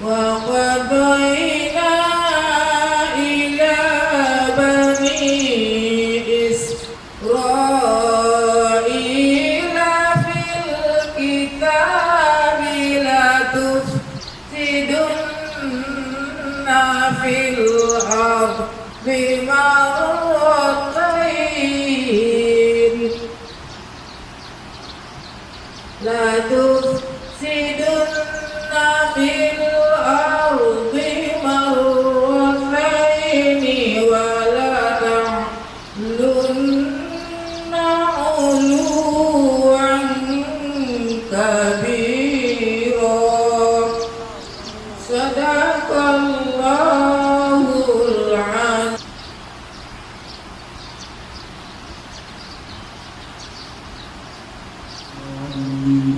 وقضينا إلى بني إسرائيل في الكتاب لتفسدن في الأرض مرتين لتفسدن في الأرض مرتين ولتعلن علوا كبيرا صدق الله العظيم.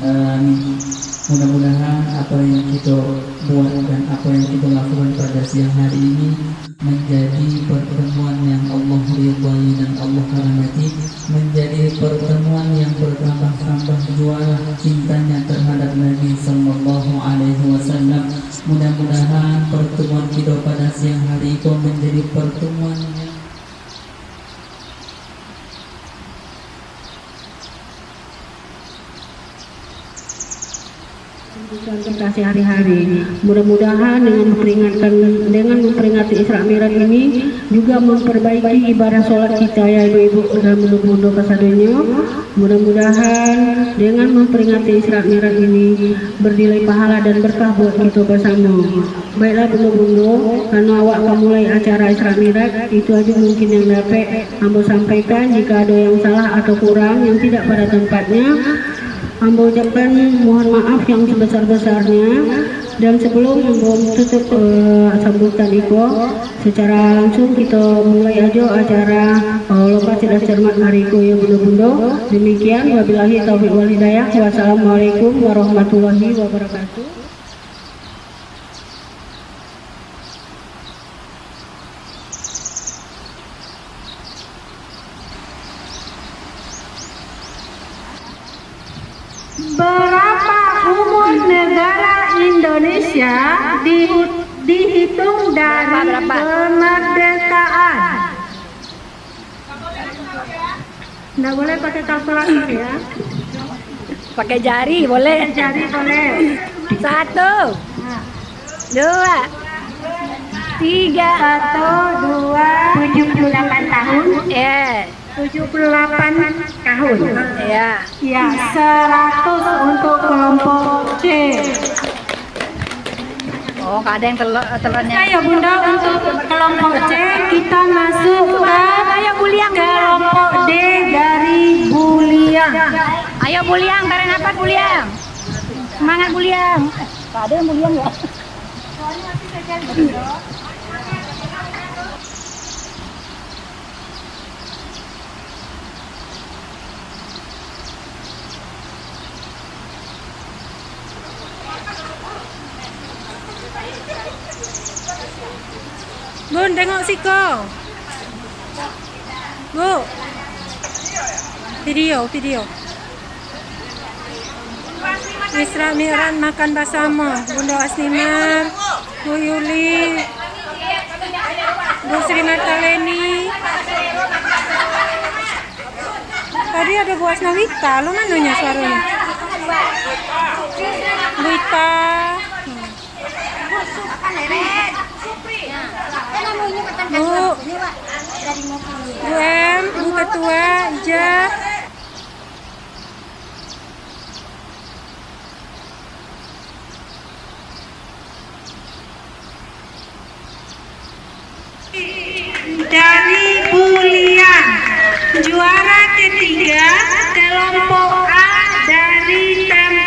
Amin. Mudah-mudahan apa yang kita buat dan apa yang kita lakukan pada siang hari ini menjadi pertemuan yang Allah ridhai dan Allah rahmati, menjadi pertemuan yang bertambah-tambah juara cintanya terhadap Nabi Sallallahu Alaihi Wasallam. Mudah-mudahan pertemuan kita pada siang hari itu menjadi pertemuan yang kasih hari-hari. Mudah-mudahan dengan memperingati Isra Mi'raj ini juga memperbaiki ibadah sholat kita ya ibu-ibu dan bunda kasadanya. Mudah-mudahan dengan memperingati Isra Mi'raj ini bernilai pahala dan berkah buat kita bersama. Baiklah bunda-bunda, karena awak mulai acara Isra Mi'raj itu aja mungkin yang dapat ambo sampaikan. Jika ada yang salah atau kurang yang tidak pada tempatnya, ambo ucapkan mohon maaf yang sebesar-besarnya. Dan sebelum ambo tutup sambutan itu, secara langsung kita mulai aja acara lomba cerdas cermat hari itu ya bunda-bunda. Demikian, wabillahi taufiq wal hidayah. Wassalamualaikum warahmatullahi wabarakatuh. Berapa umur negara Indonesia dihitung dari kemerdekaan? Nggak boleh pakai kalkulator ya. Pakai jari boleh. Jari boleh. 1, 2, 3, 1, 2, 78 tahun. 78 tahun. Ya. Ya, 100 untuk kelompok C. Oh, nggak ada yang telurnya. Ya bunda, untuk kelompok C kita masuk ke kelompok D dari Buliang. Ayo Buliang, tarik nafas Buliang. Semangat Buliang. Nggak ada yang Buliang ya. Bun, tengok Siko. Bu. Video. Isra Mi'raj makan bersama. Bunda Asnimar, Bu Yuli, Bu Sri Martaleni. Tadi ada Bu Asnawita, lo mananya suaranya? Bu Ita. Bu M, Bu Ketua, Ija. Dari Buliang, juara ketiga kelompok A dari Taman